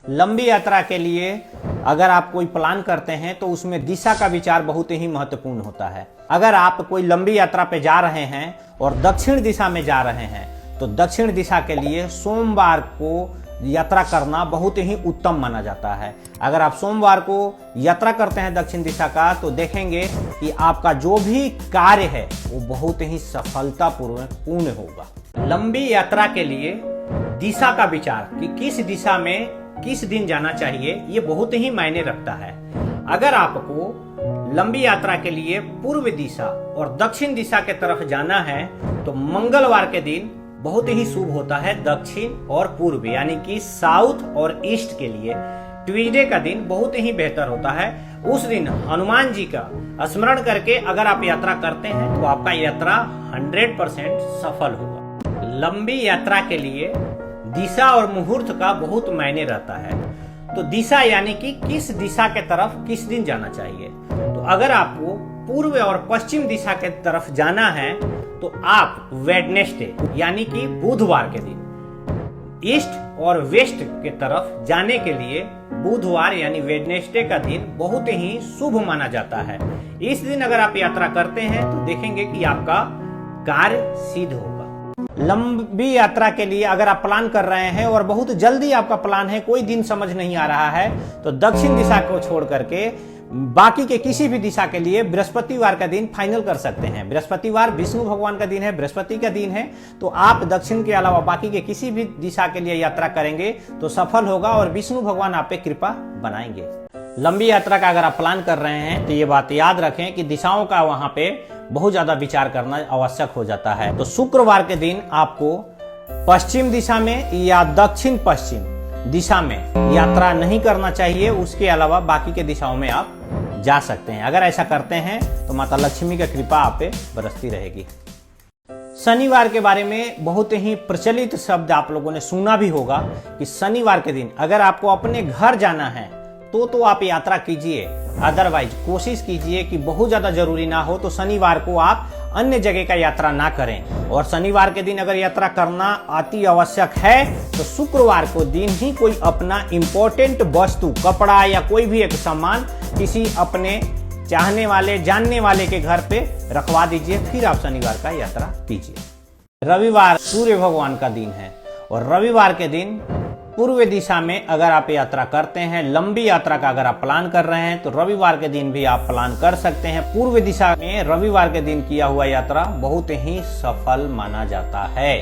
लंबी यात्रा के लिए अगर आप कोई प्लान करते हैं तो उसमें दिशा का विचार बहुत ही महत्वपूर्ण होता है। अगर आप कोई लंबी यात्रा पे जा रहे हैं और दक्षिण दिशा में जा रहे हैं तो दक्षिण दिशा के लिए सोमवार को यात्रा करना बहुत ही उत्तम माना जाता है। अगर आप सोमवार को यात्रा करते हैं दक्षिण दिशा का तो देखेंगे कि आपका जो भी कार्य है वो बहुत ही सफलतापूर्वक पूर्ण होगा। लंबी यात्रा के लिए दिशा का विचार कि किस दिशा में किस दिन जाना चाहिए ये बहुत ही मायने रखता है। अगर आपको लंबी यात्रा के लिए पूर्व दिशा और दक्षिण दिशा के तरफ जाना है तो मंगलवार के दिन बहुत ही शुभ होता है दक्षिण और पूर्व यानी कि साउथ और ईस्ट के लिए। ट्यूसडे का दिन बहुत ही बेहतर होता है। उस दिन हनुमान जी का स्मरण करके अगर आप यात्रा करते हैं तो आपका यात्रा 100% सफल होगा। लंबी यात्रा के लिए दिशा और मुहूर्त का बहुत मायने रहता है। तो दिशा यानी कि किस दिशा के तरफ किस दिन जाना चाहिए। तो अगर आपको पूर्व और पश्चिम दिशा के तरफ जाना है तो आप वेडनेसडे यानी कि बुधवार के दिन, ईस्ट और वेस्ट के तरफ जाने के लिए बुधवार यानी वेडनेसडे का दिन बहुत ही शुभ माना जाता है। इस दिन अगर आप यात्रा करते हैं तो देखेंगे कि आपका कार्य सिद्ध होगा। लंबी यात्रा के लिए अगर आप प्लान कर रहे हैं और बहुत जल्दी आपका प्लान है, कोई दिन समझ नहीं आ रहा है, तो दक्षिण दिशा को छोड़ करके बाकी के किसी भी दिशा के लिए बृहस्पतिवार का दिन फाइनल कर सकते हैं। बृहस्पतिवार विष्णु भगवान का दिन है, बृहस्पति का दिन है, तो आप दक्षिण के अलावा बाकी के किसी भी दिशा के लिए यात्रा करेंगे तो सफल होगा और विष्णु भगवान आप पे कृपा बनाएंगे। लंबी यात्रा का अगर आप प्लान कर रहे हैं तो ये बात याद रखें कि दिशाओं का वहां पे बहुत ज्यादा विचार करना आवश्यक हो जाता है। तो शुक्रवार के दिन आपको पश्चिम दिशा में या दक्षिण पश्चिम दिशा में यात्रा नहीं करना चाहिए। उसके अलावा बाकी के दिशाओं में आप जा सकते हैं। अगर ऐसा करते हैं तो माता लक्ष्मी की कृपा आप पे बरसती रहेगी। शनिवार के बारे में बहुत ही प्रचलित शब्द आप लोगों ने सुना भी होगा कि शनिवार के दिन अगर आपको अपने घर जाना है तो आप यात्रा कीजिए। अदरवाइज कोशिश कीजिए कि बहुत ज्यादा जरूरी ना हो तो शनिवार को आप अन्य जगह का यात्रा ना करें। और शनिवार के दिन अगर यात्रा करना अति आवश्यक है तो शुक्रवार को दिन ही कोई अपना इंपॉर्टेंट वस्तु, कपड़ा या कोई भी एक सामान किसी अपने चाहने वाले जानने वाले के घर पे रखवा दीजिए, फिर आप शनिवार का यात्रा कीजिए। रविवार सूर्य भगवान का दिन है और रविवार के दिन पूर्व दिशा में अगर आप यात्रा करते हैं, लंबी यात्रा का अगर आप प्लान कर रहे हैं तो रविवार के दिन भी आप प्लान कर सकते हैं। पूर्व दिशा में रविवार के दिन किया हुआ यात्रा बहुत ही सफल माना जाता है।